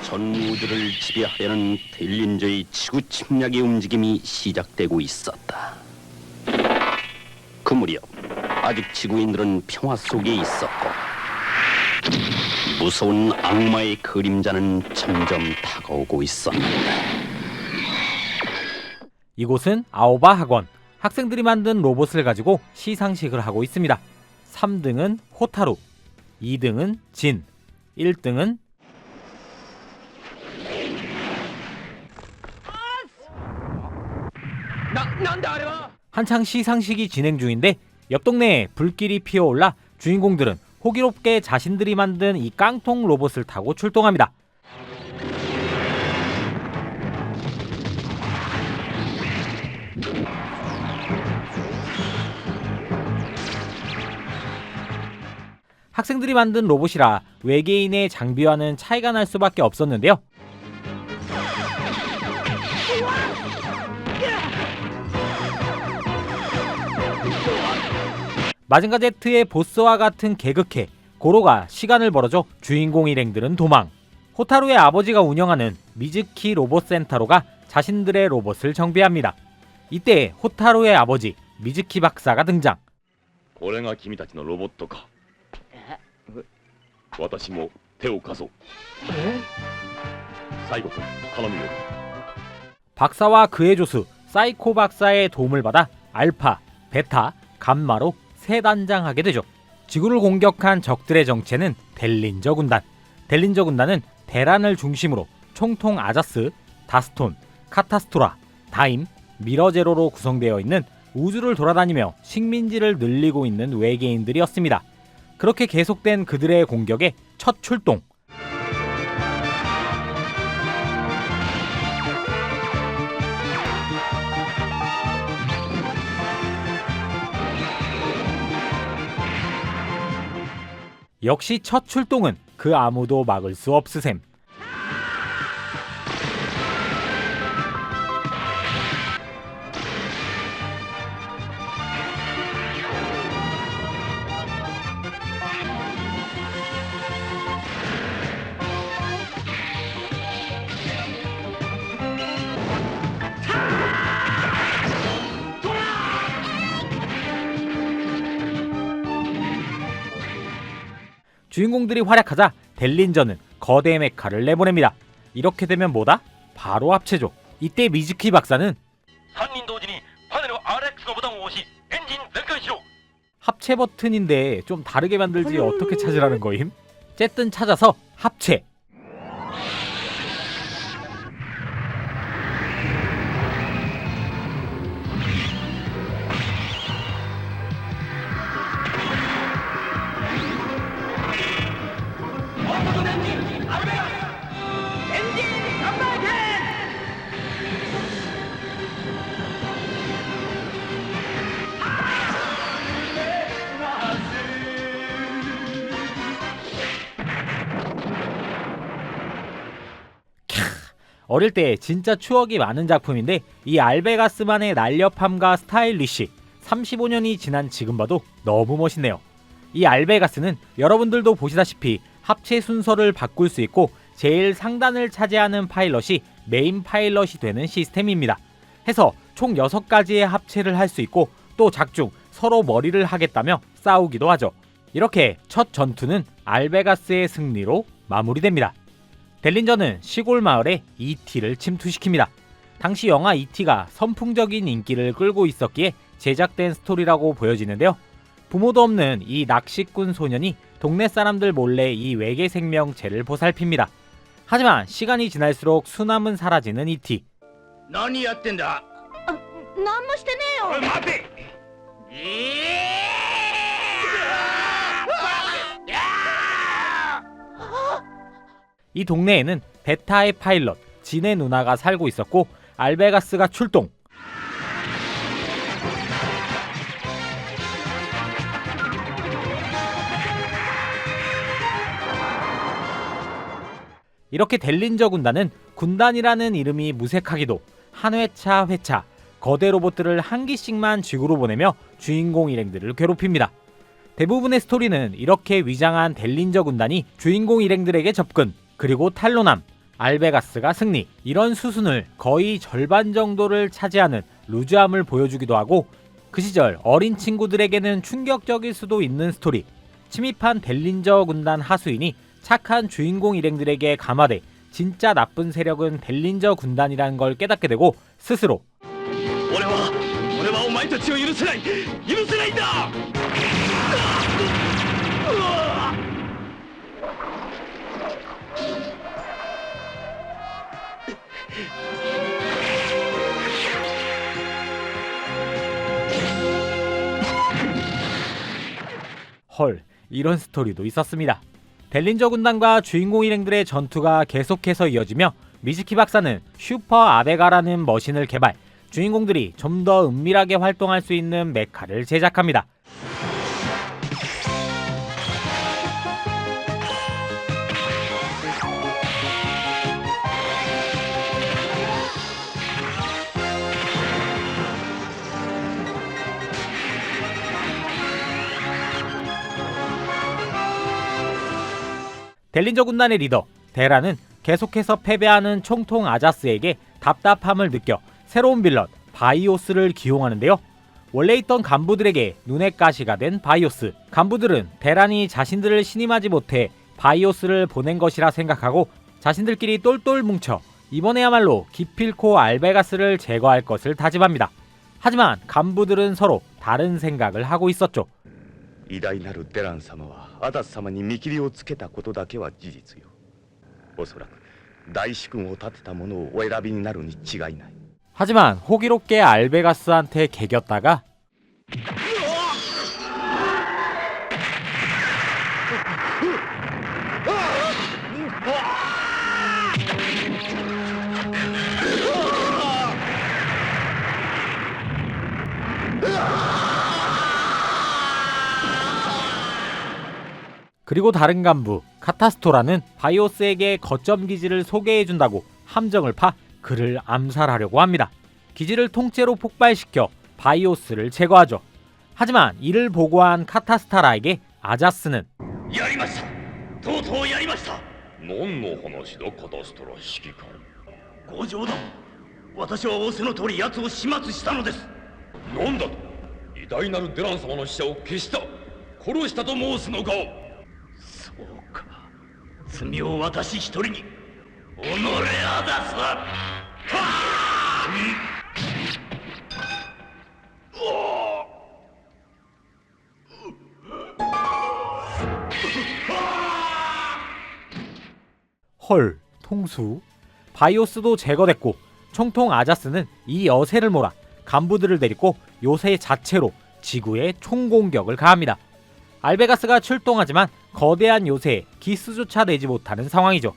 전 우주를 지배하려는 델린저의 지구 침략의 움직임이 시작되고 있었다. 그 무렵 아직 지구인들은 평화 속에 있었고 무서운 악마의 그림자는 점점 다가오고 있었는데 이곳은 아오바 학원. 학생들이 만든 로봇을 가지고 시상식을 하고 있습니다. 3등은 호타루, 2등은 진, 1등은 한창 시상식이 진행 중인데 옆 동네에 불길이 피어올라 주인공들은 호기롭게 자신들이 만든 이 깡통 로봇을 타고 출동합니다. 학생들이 만든 로봇이라 외계인의 장비와는 차이가 날 수밖에 없었는데요. 마징가 Z의 보스와 같은 개그캐 고로가 시간을 벌어줘 주인공 일행들은 도망. 호타루의 아버지가 운영하는 미즈키 로봇센터로가 자신들의 로봇을 정비합니다. 이때 호타루의 아버지 미즈키 박사가 등장. これが君たちのロボットか。私も手を貸そう。最後君、頼むよ。 박사와 그의 조수 사이코 박사의 도움을 받아 알파, 베타, 감마로 세 단장하게 되죠. 지구를 공격한 적들의 정체는 델린저 군단. 델린저 군단은 대란을 중심으로 총통 아자스, 다스톤, 카타스토라, 다임, 미러제로로 구성되어 있는 우주를 돌아다니며 식민지를 늘리고 있는 외계인들이었습니다. 그렇게 계속된 그들의 공격에 첫 출동. 역시 첫 출동은 그 아무도 막을 수 없으셈. 주인공들이 활약하자 델린저는 거대 메카를 내보냅니다. 이렇게 되면 뭐다? 바로 합체죠. 이때 미즈키 박사는 3人同時にパネル RX のボタンを押しエンジン全開しろ. 합체 버튼인데 좀 다르게 만들지 어떻게 찾으라는 거임? 어쨌든 찾아서 합체. 어릴 때 진짜 추억이 많은 작품인데 이 알베가스만의 날렵함과 스타일리시 35년이 지난 지금 봐도 너무 멋있네요. 이 알베가스는 여러분들도 보시다시피 합체 순서를 바꿀 수 있고 제일 상단을 차지하는 파일럿이 메인 파일럿이 되는 시스템입니다. 해서 총 6가지의 합체를 할 수 있고 또 작중 서로 머리를 하겠다며 싸우기도 하죠. 이렇게 첫 전투는 알베가스의 승리로 마무리됩니다. 델린저는 시골 마을에 E.T.를 침투시킵니다. 당시 영화 E.T.가 선풍적인 인기를 끌고 있었기에 제작된 스토리라고 보여지는데요. 부모도 없는 이 낚시꾼 소년이 동네 사람들 몰래 이 외계 생명체를 보살핍니다. 하지만 시간이 지날수록 수남은 사라지는 E.T. 何やってんだ。何もしてねえよ。おい待て。이 동네에는 베타의 파일럿 진의 누나가 살고 있었고 알베가스가 출동. 이렇게 델린저 군단은 군단이라는 이름이 무색하기도 한 회차 거대 로봇들을 한 기씩만 지구로 보내며 주인공 일행들을 괴롭힙니다. 대부분의 스토리는 이렇게 위장한 델린저 군단이 주인공 일행들에게 접근, 그리고 탄로남, 알베가스가 승리. 이런 수순을 거의 절반 정도를 차지하는 루즈함을 보여주기도 하고 그 시절 어린 친구들에게는 충격적일 수도 있는 스토리. 침입한 델린저 군단 하수인이 착한 주인공 일행들에게 감화돼 진짜 나쁜 세력은 델린저 군단이라는 걸 깨닫게 되고 스스로 俺はお前たちを許せないんだ。 헐, 이런 스토리도 있었습니다. 델린저 군단과 주인공 일행들의 전투가 계속해서 이어지며 미즈키 박사는 슈퍼 아베가라는 머신을 개발, 주인공들이 좀 더 은밀하게 활동할 수 있는 메카를 제작합니다. 델린저 군단의 리더 데라는 계속해서 패배하는 총통 아자스에게 답답함을 느껴 새로운 빌런 바이오스를 기용하는데요. 원래 있던 간부들에게 눈의 가시가 된 바이오스. 간부들은 데란이 자신들을 신임하지 못해 바이오스를 보낸 것이라 생각하고 자신들끼리 똘똘 뭉쳐 이번에야말로 기필코 알베가스를 제거할 것을 다짐합니다. 하지만 간부들은 서로 다른 생각을 하고 있었죠. 偉大なるデラン様はアダス様に見切りをつけたことだけは事実よ。おそらく大主君を立てた者をお選びになるに違いない。 하지만 호기롭게 알베가스한테 개겼다가 그리고 다른 간부 카타스토라는 바이오스에게 거점 기지를 소개해준다고 함정을 파 그를 암살하려고 합니다. 기지를 통째로 폭발시켜 바이오스를 제거하죠. 하지만 이를 보고한 카타스타라에게 아자스는 やりました。とうとうやりました。何の話だカタストラ指揮官。ご冗談。私は仰せの通り奴を始末したのです。なんだと偉大なるデラン様の死者を消した殺したと申すのか。そうか。罪を私一人に。己アダスは。헐, 통수. 바이오스도 제거됐고 총통 아자스는 이 여세를 몰아 간부들을 데리고 요새 자체로 지구에 총공격을 가합니다. 알베가스가 출동하지만 거대한 요새에 기스조차 내지 못하는 상황이죠.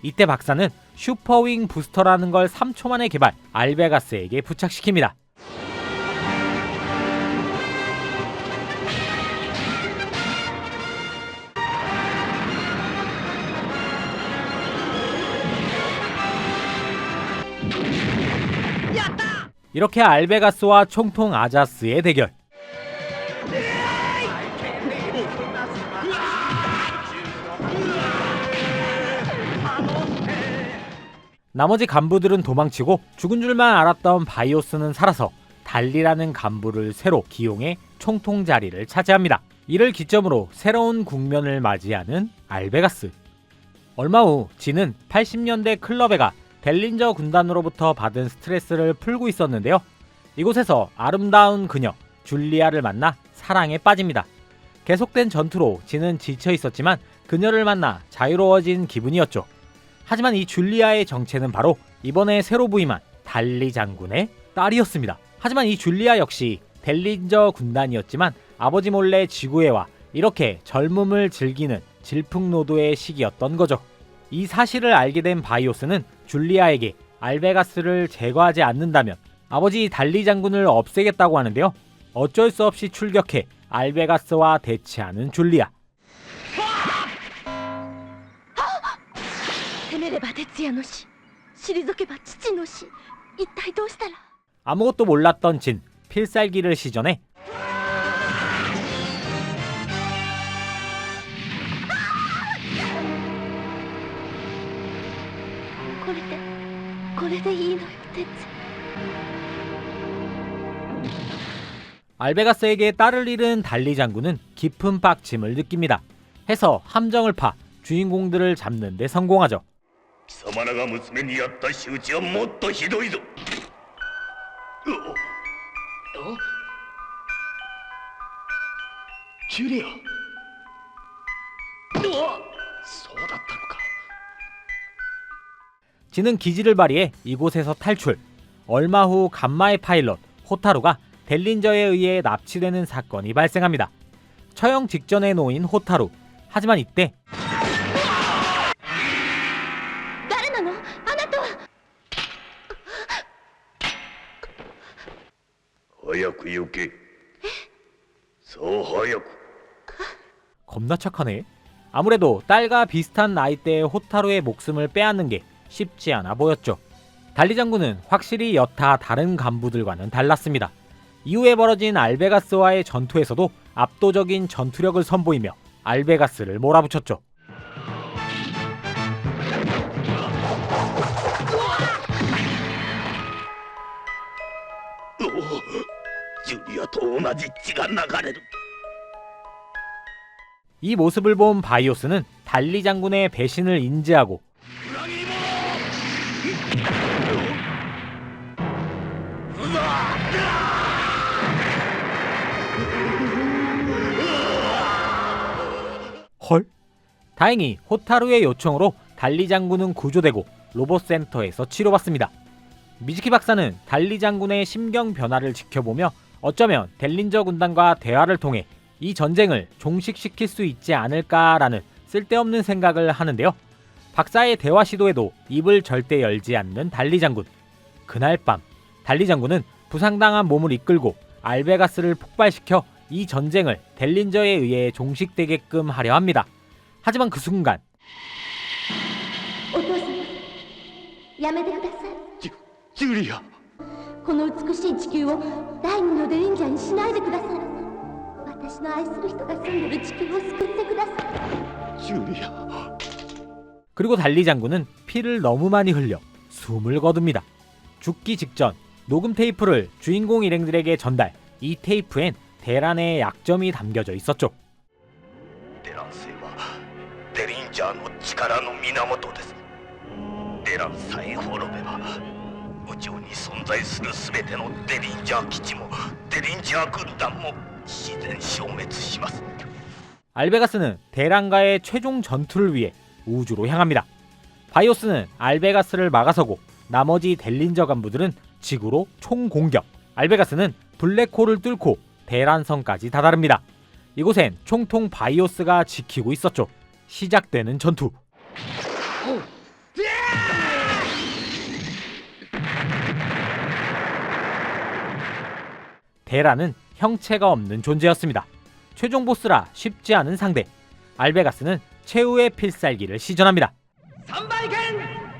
이때 박사는 슈퍼윙 부스터라는 걸 3초 만에 개발, 알베가스에게 부착시킵니다. 이렇게 알베가스와 총통 아자스의 대결. 나머지 간부들은 도망치고 죽은 줄만 알았던 바이오스는 살아서 달리라는 간부를 새로 기용해 총통 자리를 차지합니다. 이를 기점으로 새로운 국면을 맞이하는 알베가스. 얼마 후 진은 80년대 클럽에 가 델린저 군단으로부터 받은 스트레스를 풀고 있었는데요. 이곳에서 아름다운 그녀 줄리아를 만나 사랑에 빠집니다. 계속된 전투로 진은 지쳐 있었지만 그녀를 만나 자유로워진 기분이었죠. 하지만 이 줄리아의 정체는 바로 이번에 새로 부임한 달리 장군의 딸이었습니다. 하지만 이 줄리아 역시 델린저 군단이었지만 아버지 몰래 지구에 와 이렇게 젊음을 즐기는 질풍노도의 시기였던 거죠. 이 사실을 알게 된 바이오스는 줄리아에게 알베가스를 제거하지 않는다면 아버지 달리 장군을 없애겠다고 하는데요. 어쩔 수 없이 출격해 알베가스와 대치하는 줄리아. 攻めれば徹夜の死、退けば父の死。一体どうしたら。 아무것도 몰랐던 진, 필살기를 시전해 これでいいのよ鉄。 알베가스에게 딸을 잃은 달리 장군은 깊은 빡침을 느낍니다. 해서 함정을 파 주인공들을 잡는 데 성공하죠. 貴様らが娘にやった仕打ちはもっとひどいぞ。ジュリア。そうだったのか。 지는 기지를 발휘해 이곳에서 탈출. 얼마 후 감마의 파일럿 호타루가 델린저에 의해 납치되는 사건이 발생합니다. 처형 직전에 놓인 호타루. 하지만 이때 誰なの？あなたは。早く行け。そう早く。 겁나 착하네. 아무래도 딸과 비슷한 나이대의 호타루의 목숨을 빼앗는 게 쉽지 않아 보였죠. 달리 장군은 확실히 여타 다른 간부들과는 달랐습니다. 이후에 벌어진 알베가스와의 전투에서도 압도적인 전투력을 선보이며 알베가스를 몰아붙였죠.ジュリアと同じ血が流れる。 이 모습을 본 바이오스는 달리 장군의 배신을 인지하고 헐? 다행히 호타루의 요청으로 달리 장군은 구조되고 로봇센터에서 치료받습니다. 미즈키 박사는 달리 장군의 심경 변화를 지켜보며 어쩌면 델린저 군단과 대화를 통해 이 전쟁을 종식시킬 수 있지 않을까라는 쓸데없는 생각을 하는데요. 박사의 대화 시도에도 입을 절대 열지 않는 달리 장군. 그날 밤 달리 장군은 부상당한 몸을 이끌고 알베가스를 폭발시켜 이 전쟁을 델린저에 의해 종식되게끔 하려 합니다. 하지만 그 순간 お父さん、やめてください。ジュリア。この美しい地球を第二のデリンジャーにしないでください。私の愛する人が住んでる地球を救ってください。 ジュリア。 그리고 달리 장군은 피를 너무 많이 흘려 숨을 거둡니다. 죽기 직전 녹음 테이프를 주인공 일행들에게 전달. 이 테이프엔 대란의 약점이 담겨져 있었죠. デラン星はデリンジャーの力の源です。デランさえ滅べば宇宙に存在する全てのデリンジャー基地もデリンジャー軍団も自然消滅します。 알베가스는 대란과의 최종 전투를 위해 우주로 향합니다. 바이오스는 알베가스를 막아서고 나머지 델린저 간부들은 지구로 총공격. 알베가스는 블랙홀을 뚫고 대란성까지 다다릅니다. 이곳엔 총통 바이오스가 지키고 있었죠. 시작되는 전투. 대란은 형체가 없는 존재였습니다. 최종 보스라 쉽지 않은 상대. 알베가스는 최후의 필살기를 시전합니다. 3倍剣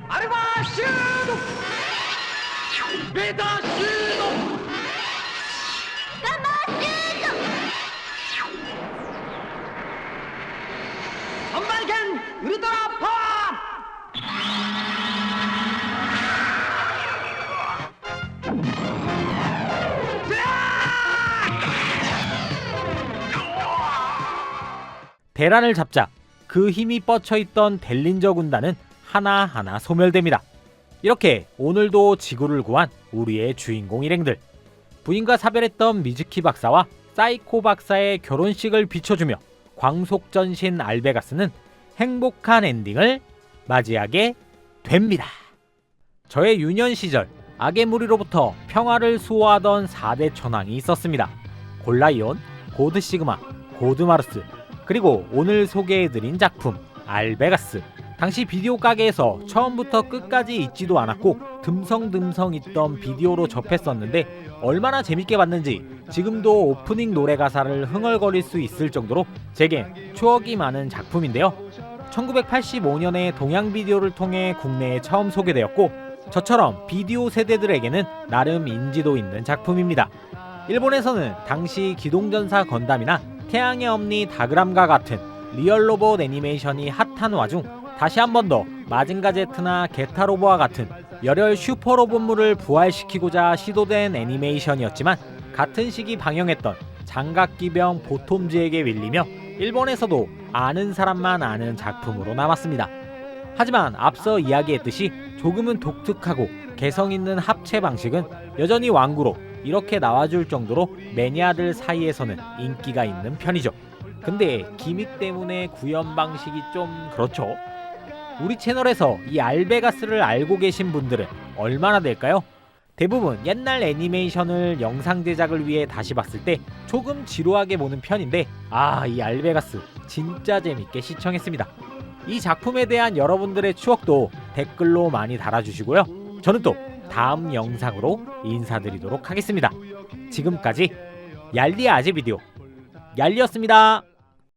アルファシュードベータシュードガンマーシュート。 3倍剣ウルトラパワー 대란을 잡자 그 힘이 뻗쳐있던 델린저 군단은 하나하나 소멸됩니다. 이렇게 오늘도 지구를 구한 우리의 주인공 일행들. 부인과 사별했던 미즈키 박사와 사이코 박사의 결혼식을 비춰주며 광속전신 알베가스는 행복한 엔딩을 맞이하게 됩니다. 저의 유년 시절 악의 무리로부터 평화를 수호하던 4대 천왕이 있었습니다. 골라이온, 고드 시그마, 고드 마르스, 그리고 오늘 소개해드린 작품 알베가스. 당시 비디오 가게에서 처음부터 끝까지 있지도 않았고 듬성듬성 있던 비디오로 접했었는데 얼마나 재밌게 봤는지 지금도 오프닝 노래 가사를 흥얼거릴 수 있을 정도로 제겐 추억이 많은 작품인데요. 1985년에 동양 비디오를 통해 국내에 처음 소개되었고 저처럼 비디오 세대들에게는 나름 인지도 있는 작품입니다. 일본에서는 당시 기동전사 건담이나 태양의 엄니 다그람과 같은 리얼 로봇 애니메이션이 핫한 와중 다시 한 번 더 마징가 제트나 게타로보와 같은 열혈 슈퍼로봇물을 부활시키고자 시도된 애니메이션이었지만 같은 시기 방영했던 장갑기병 보톰즈에게 밀리며 일본에서도 아는 사람만 아는 작품으로 남았습니다. 하지만 앞서 이야기했듯이 조금은 독특하고 개성 있는 합체 방식은 여전히 완구로 이렇게 나와줄 정도로 매니아들 사이에서는 인기가 있는 편이죠. 근데 기믹 때문에 구현 방식이 좀 그렇죠. 우리 채널에서 이 알베가스를 알고 계신 분들은 얼마나 될까요? 대부분 옛날 애니메이션을 영상 제작을 위해 다시 봤을 때 조금 지루하게 보는 편인데 이 알베가스 진짜 재밌게 시청했습니다. 이 작품에 대한 여러분들의 추억도 댓글로 많이 달아주시고요. 저는 또 다음 영상으로 인사드리도록 하겠습니다. 지금까지 얄리 아재 비디오 얄리였습니다.